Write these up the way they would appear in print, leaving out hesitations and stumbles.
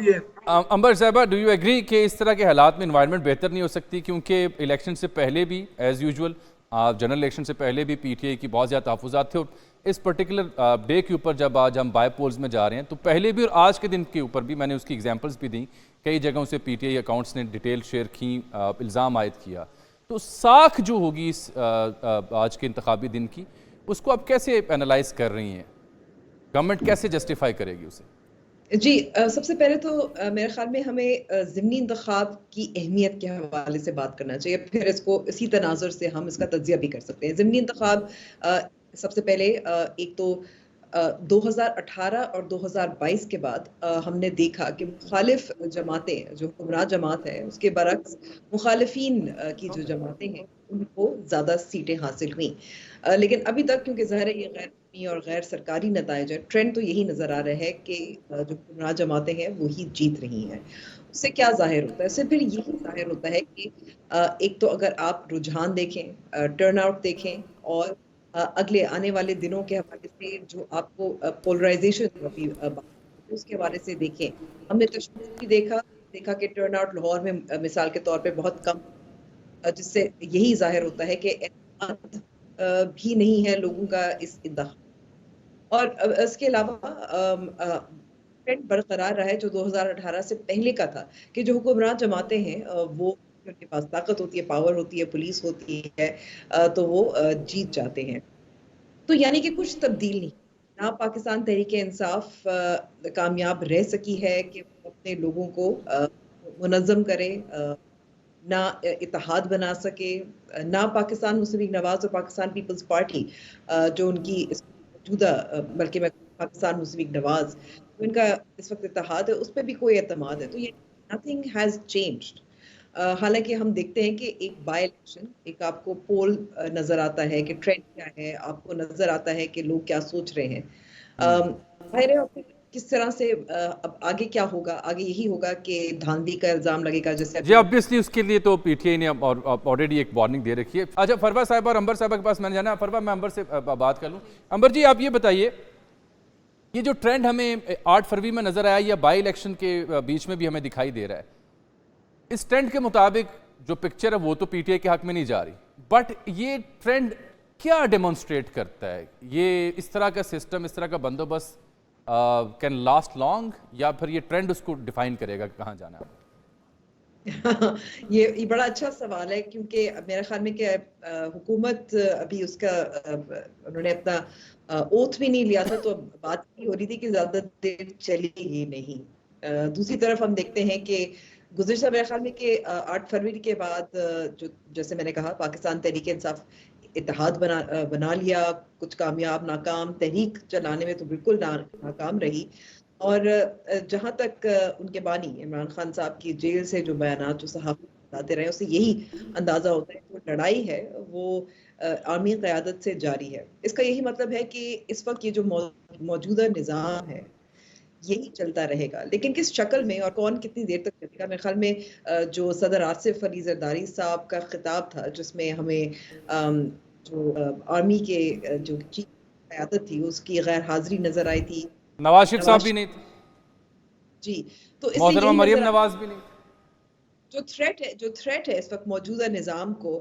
सकती है। अंबर साहबा, डू यू एग्री कि इस तरह के हालात में इन्वायरमेंट बेहतर नहीं हो सकती, क्योंकि इलेक्शन से पहले भी एज़ यूजुअल जनरल इलेक्शन से पहले भी पीटीआई की बहुत ज़्यादा तहफ़्फ़ुज़ात थे, और इस पर्टिकुलर डे के ऊपर जब आज हम बाय पोल्स में जा रहे हैं तो पहले भी और आज के दिन के ऊपर भी मैंने उसकी एग्जांपल्स भी दी, कई जगहों से पीटीआई अकाउंट्स ने डिटेल शेयर की, इल्ज़ाम आयद किया। तो साख जो होगी इस आज के इंतखाबी दिन की, उसको आप कैसे एनालाइज कर रही हैं? गवर्नमेंट कैसे जस्टिफाई करेगी उसे? जी, सबसे पहले तो मेरे ख्याल में हमें ज़िमनी इंतखाब की अहमियत के हवाले से बात करना चाहिए, फिर इसको इसी तनाजुर से हम इसका तज्ज़िया भी कर सकते हैं। ज़िमनी इंतखाब सबसे पहले एक तो 2018 और 2022 के बाद हमने देखा कि मुखालिफ जमातें, जो हुक्मरान जमात है उसके बरक्स मुखालिफिन की जो जमातें हैं उनको ज़्यादा सीटें हासिल हुई। लेकिन अभी तक क्योंकि ज़ाहिर है ये गैर और गैर सरकारी नताइज है, ट्रेंड तो यही नज़र आ रहा है कि जो हुक्मरान जमातें हैं वो ही जीत रही हैं। उससे क्या ज़ाहिर होता है? इससे फिर यही ज़ाहिर होता है कि एक तो अगर आप रुझान देखें, टर्न आउट देखें, और अगले आने वाले दिनों के हवाले से जो आपको पोलराइजेशन अभी उसके हवाले से देखें। हमने कश्मीर भी देखा कि टर्न आउट लाहौर में मिसाल के तौर पे बहुत कम, जिससे यही ज़ाहिर होता है कि भी नहीं है लोगों का इस इंतखाब। और इसके अलावा ट्रेंड बरकरार रहा है जो 2018 से पहले का था, कि जो हुक्मरान जमातें हैं वो उनके पास ताकत होती है, पावर होती है, पुलिस होती है, तो वो जीत जाते हैं। तो यानी कि कुछ तब्दील नहीं, ना पाकिस्तान तहरीक इंसाफ कामयाब रह सकी है कि अपने लोगों को मुनज़्ज़म करे, ना इत्तेहाद बना सके, ना पाकिस्तान मुस्लिम लीग नवाज और पाकिस्तान पीपल्स पार्टी जो उनकी मौजूदा, बल्कि मैं पाकिस्तान मुस्लिम लीग नवाज, तो इनका इस वक्त इत्तेहाद है, उस पर भी कोई एतमाद है। तो ये नथिंग हैज़ चेंज्ड। हालांकि हम देखते हैं कि एक बाय इलेक्शन, एक आपको पोल नजर आता है कि ट्रेंड क्या है, आपको नजर आता है कि लोग क्या सोच रहे हैं। जाहिर है, और फिर किस तरह से अब आगे क्या होगा? आगे यही होगा कि धांधली का इल्जाम लगेगा, जैसे जी ऑब्वियसली उसके लिए तो पीटीआई ने ऑलरेडी एक वार्निंग दे रखी है। अच्छा, फरवा साहब और अंबर साहब के पास मैंने जाना। फरवा, मैं अंबर से बात कर लूँ। अंबर जी, आप ये बताइए, ये जो ट्रेंड हमें 8 फरवरी में नजर आया या बाई इलेक्शन के बीच में भी हमें दिखाई दे रहा है, इस ट्रेंड के मुताबिक जो पिक्चर है वो तो पीटीआई के हक में नहीं जा रही, बट ये ट्रेंड क्या डेमोन्स्ट्रेट करता है? ये इस तरह का सिस्टम, इस तरह का बंदोबस्त कैन लास्ट लॉन्ग, या फिर ये ट्रेंड उसको डिफाइन करेगा कि कहाँ जाना है? ये बड़ा अच्छा सवाल है, क्योंकि मेरे ख्याल में कि हुकूमत अभी उसका उन्होंने अपना ओथ भी नहीं लिया था, तो बात ही हो रही थी कि ज्यादा देर चली ही नहीं। दूसरी तरफ हम देखते हैं कि गुज़िश्ता मेरे ख्याल में कि 8 फरवरी के बाद जो, जैसे मैंने कहा, पाकिस्तान तहरीक इंसाफ इत्तेहाद बना लिया, कुछ कामयाब नाकाम, तहरीक चलाने में तो बिल्कुल नाकाम रही। और जहाँ तक उनके बानी इमरान खान साहब की जेल से जो बयानात जो सहाफ़ी बताते रहे, उससे यही अंदाज़ा होता है कि जो लड़ाई है वो आर्मी क़यादत से जारी है। इसका यही मतलब है कि इस वक्त ये जो मौजूदा निज़ाम है यही चलता रहेगा, लेकिन किस शक्ल में और कौन कितनी देर तक चलेगा? मेरे ख्याल में जो सदर आसिफ अली जरदारी साहब का खिताब था, जिसमें हमें जो आर्मी के जो चीफ क़यादत थी उसकी गैर हाजिरी नजर आई थी, नवाज शरीफ साहब भी नहीं थे जी, तो इससे मोहतरमा यही मरियम नजर नवाज भी नहीं। जो थ्रेट है इस वक्त मौजूदा निज़ाम को,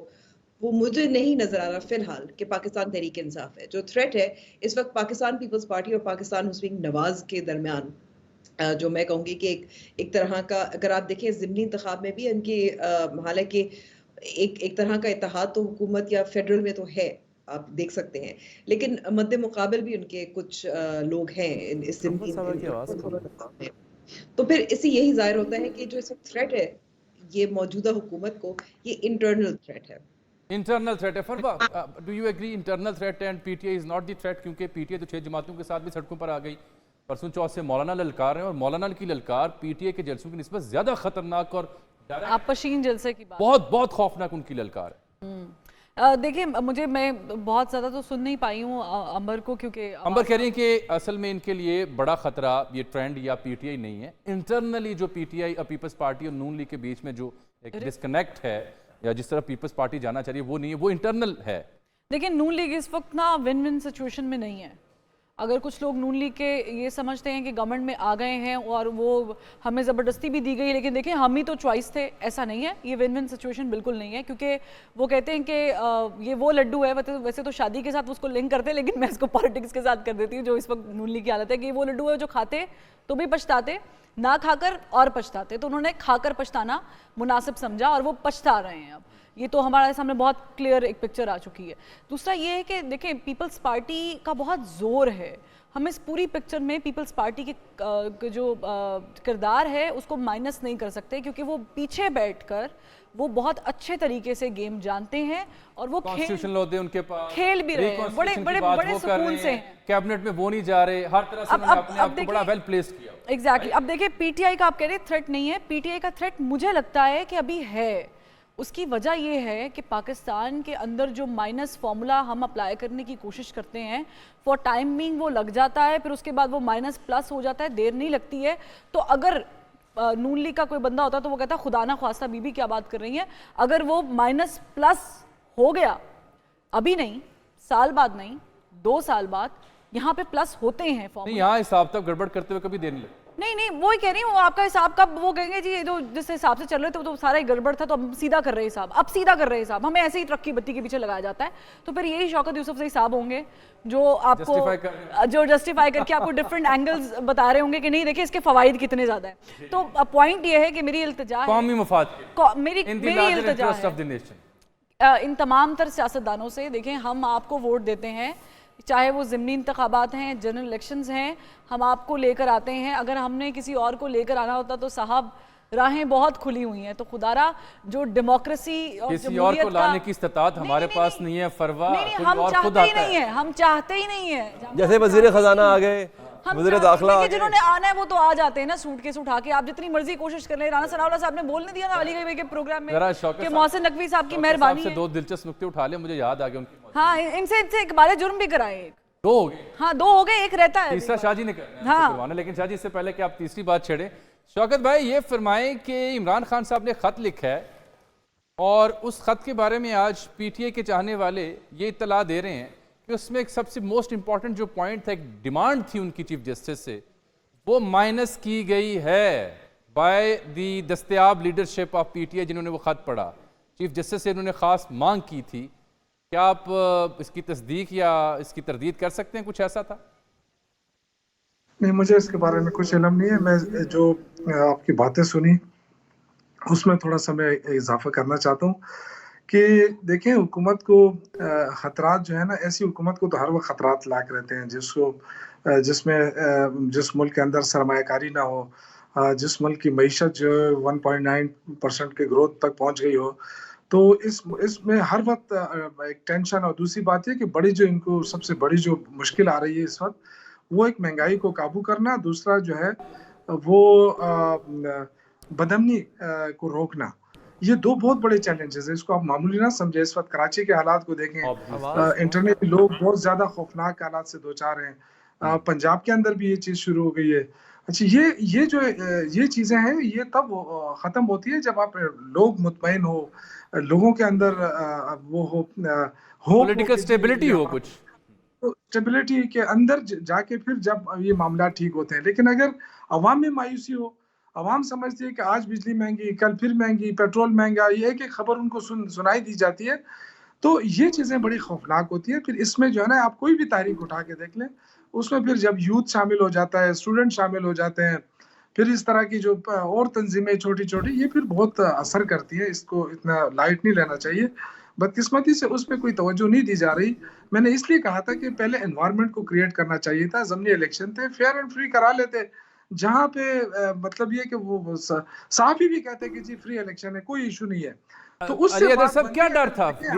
वो मुझे नहीं नजर आ रहा फिलहाल कि पाकिस्तान तहरीक इंसाफ है। जो थ्रेट है इस वक्त पाकिस्तान पीपल्स पार्टी और पाकिस्तान मुस्लिम लीग नवाज के दरमियान, जो मैं कहूँगी कि एक तरह का, अगर आप देखें ज़िमनी इंतखाब में भी इनकी, हालांकि एक तरह का इत्तेहाद तो हुकूमत या फेडरल में तो है, आप देख सकते हैं, लेकिन मद्दे मुकाबल भी उनके कुछ लोग हैं इस ज़िमनी इंतखाब में। तो फिर इससे यही जाहिर होता है कि जो इस वक्त थ्रेट है ये मौजूदा हुकूमत को, ये इंटरनल थ्रेट है। इंटरनल थ्रेट है। Farwa, do you agree internal threat and PTI is not the threat? क्योंकि पीटीआई तो 6 जमातों के साथ भी सड़कों पर आ गई, परसों चौथ से मौलाना ललकार रहे हैं, और मौलाना की ललकार पीटीआई के जलसों की निस्बत ज्यादा खतरनाक और आपशीन जलसे की बात, बहुत बहुत खौफनाक उनकी ललकार है। देखिए, मैं बहुत ज़्यादा तो सुन नहीं पाई हूँ अंबर को, क्योंकि अंबर कह रही हैं कि असल में इनके लिए बड़ा खतरा ये ट्रेंड या पीटीआई नहीं है, इंटरनली जो पीटीआई और पीपल्स पार्टी और नून लीग के बीच में जो एक डिस्कनेक्ट है, या जिस तरह पीपल्स पार्टी जाना चाहिए वो नहीं है, वो इंटरनल है। लेकिन नून लीग इस वक्त ना विन विन सिचुएशन में नहीं है। اگر کچھ لوگ نون لیگ کے یہ سمجھتے ہیں کہ گورنمنٹ میں آ گئے ہیں اور وہ ہمیں زبردستی بھی دی گئی، لیکن دیکھیں ہم ہی تو چوائس تھے، ایسا نہیں ہے، یہ ون ون سچویشن بالکل نہیں ہے، کیونکہ وہ کہتے ہیں کہ یہ وہ لڈو ہے، ویسے تو شادی کے ساتھ اس کو لنک کرتے ہیں، لیکن میں اس کو پالیٹکس کے ساتھ کر دیتی ہوں جو اس وقت نون لیگ کی حالت ہے، کہ یہ وہ لڈو ہے جو کھاتے تو بھی پچھتاتے، نہ کھا کر اور پچھتاتے، تو انہوں نے کھا کر پچھتانا مناسب سمجھا اور وہ پچھتا رہے ہیں اب. یہ تو ہمارے سامنے بہت کلیئر ایک پکچر آ چکی ہے. دوسرا یہ ہے کہ دیکھیں پیپلز پارٹی کا بہت زور ہے، ہم اس پوری پکچر میں پیپلز پارٹی کے جو کردار ہے اس کو مائنس نہیں کر سکتے، کیونکہ وہ پیچھے بیٹھ کر وہ بہت اچھے طریقے سے گیم جانتے ہیں اور وہ کانسٹیٹیوشن لو دے ان کے پاس، کھیل بھی رہے ہیں بڑے بڑے بڑے سکون سے، کیبنٹ میں وہ نہیں جا رہے، ہر طرح سے انہوں نے اپنے آپ کو بڑا ویل پلیس کیا. ایگزیکٹلی. اب دیکھیں پی ٹی آئی کا آپ کہہ رہے تھریٹ نہیں ہے، پی ٹی آئی کا تھریٹ مجھے لگتا ہے کہ ابھی ہے. اس کی وجہ یہ ہے کہ پاکستان کے اندر جو مائنس فارمولا ہم اپلائی کرنے کی کوشش کرتے ہیں، فور ٹائمنگ وہ لگ جاتا ہے، پھر اس کے بعد وہ مائنس پلس ہو جاتا ہے، دیر نہیں لگتی ہے. تو اگر نون لیگ کا کوئی بندہ ہوتا تو وہ کہتا خدا نہ خواستہ بی بی کیا بات کر رہی ہیں، اگر وہ مائنس پلس ہو گیا، ابھی نہیں، سال بعد نہیں، 2 سال بعد یہاں پہ پلس ہوتے ہیں فارمولا. نہیں یہاں حساب تک گڑبڑ کرتے ہوئے کبھی دیر نہیں لگتی. نہیں وہی کہہ رہی ہوں، آپ کا حساب کب وہ کہیں گے جی جو جس حساب سے چل رہے تھے وہ تو سارا ہی گڑبڑ تھا، تو اب سیدھا کر رہے حساب، اب سیدھا کر رہے حساب، ہمیں ایسے ہی ٹرک کی بتی کے پیچھے لگایا جاتا ہے. تو پھر یہی شوکت یوسف سے حساب ہوں گے جو آپ کو جو جسٹیفائی کر کے آپ کو ڈفرینٹ اینگلز بتا رہے ہوں گے کہ نہیں دیکھیں اس کے فوائد کتنے زیادہ ہیں. تو پوائنٹ یہ ہے کہ میری التجا ہے، قومی مفاد میری التجا ہے ان تمام تر سیاستدانوں سے، دیکھیں ہم آپ کو ووٹ دیتے ہیں، چاہے وہ ضمنی انتخابات ہیں، جنرل الیکشنز ہیں، ہم آپ کو لے کر آتے ہیں. اگر ہم نے کسی اور کو لے کر آنا ہوتا تو صاحب راہیں بہت کھلی ہوئی ہیں. تو خدا را جو ڈیموکریسی اور کسی اور کو لانے کی استطاعت ہمارے پاس نہیں ہے، فروا ہم چاہتے ہی نہیں ہیں، ہم چاہتے ہی نہیں ہیں. جیسے وزیر خزانہ آ گئے، وزیر داخلہ آ گئے، جنہوں نے آنا ہے وہ تو آ جاتے ہیں نا سوٹ کیس اٹھا کے. آپ جتنی مرضی کوشش کر لیں، رانا ثناءاللہ صاحب نے بولنے دیا نا علی گڑھ کے پروگرام میں کہ محسن نقوی صاحب کی مہربانی ہے. 2 دلچسپ نکتے اٹھا لیں، مجھے یاد آ گیا ان کی. ہاں ان سے اقبال جرم بھی کرائے، 2 ہو گئے. ہاں 2 ہو گئے، ایک رہتا ہے، تیسرا شاہ جی نے کروانا. لیکن شاہ جی اس سے پہلے کہ آپ تیسری بات چھیڑیں، شوکت بھائی یہ فرمائیں کہ عمران خان صاحب نے خط لکھا ہے اور اس خط کے بارے میں آج پی ٹی اے کے چاہنے والے یہ اطلاع دے رہے ہیں کہ اس میں ایک سب سے موسٹ امپورٹنٹ جو پوائنٹ تھا، ایک ڈیمانڈ تھی ان کی چیف جسٹس سے، وہ مائنس کی گئی ہے بائی دی دستیاب leadership of P T A جنہوں نے وہ خط پڑھا. چیف جسٹس سے انہوں نے خاص مانگ کی تھی. کیا آپ اس کی تصدیق یا اس کی تردید کر سکتے ہیں کچھ ایسا تھا؟ نہیں، مجھے اس کے بارے میں کچھ علم نہیں ہے. میں جو آپ کی باتیں سنی اس میں تھوڑا سا میں اضافہ کرنا چاہتا ہوں کہ دیکھیں حکومت کو خطرات جو ہے نا، ایسی حکومت کو تو ہر وقت خطرات لاحق رہتے ہیں، جس ملک کے اندر سرمایہ کاری نہ ہو، جس ملک کی معیشت جو 1.9% کے گروتھ تک پہنچ گئی ہو، تو اس میں ہر وقت ایک ٹینشن. اور دوسری بات یہ کہ ان کو سب سے بڑی جو مشکل آ رہی ہے اس وقت، وہ ایک مہنگائی کو قابو کرنا، دوسرا جو ہے وہ بدامنی کو روکنا. یہ 2 بہت بڑے چیلنجز ہیں، اس کو آپ معمولی نہ سمجھیں. اس وقت کراچی کے حالات کو دیکھیں، انٹرنیٹ لوگ بہت زیادہ خوفناک حالات سے دوچار ہیں. پنجاب کے اندر بھی یہ چیز شروع ہو گئی ہے. اچھا یہ چیزیں ہیں، یہ تب ختم ہوتی ہے جب آپ لوگ مطمئن ہو، لوگوں کے اندر وہ ہو پولیٹیکل سٹیبلٹی ہو، کچھ اسٹیبلٹی کے اندر جا کے پھر جب یہ معاملات ٹھیک ہوتے ہیں. لیکن اگر عوام میں مایوسی ہو، عوام سمجھتی ہے کہ آج بجلی مہنگی، کل پھر مہنگی، پیٹرول مہنگا، یہ ایک ایک خبر ان کو سنائی دی جاتی ہے، تو یہ چیزیں بڑی خوفناک ہوتی ہیں. پھر اس میں جو ہے نا، آپ کوئی بھی تاریخ اٹھا کے دیکھ لیں، اس میں پھر جب یوتھ شامل ہو جاتا ہے، اسٹوڈنٹ شامل ہو جاتے ہیں، پھر اس طرح کی جو اور تنظیمیں چھوٹی چھوٹی، یہ پھر بہت اثر کرتی ہے. اس کو اتنا لائٹ نہیں لینا چاہیے. بدقسمتی سے اس پہ کوئی توجہ نہیں دی جا رہی. میں نے اس لیے کہا تھا کہ پہلے انوائرمنٹ کو کریٹ کرنا چاہیے تھا. ضمنی الیکشن تھے، فیئر اینڈ فری کرا لیتے، جہاں پہ مطلب یہ کہ وہ صحافی بھی کہتے کہ جی فری الیکشن ہے، کوئی ایشو نہیں ہے. تو اس سے سب کیا ڈر تھا؟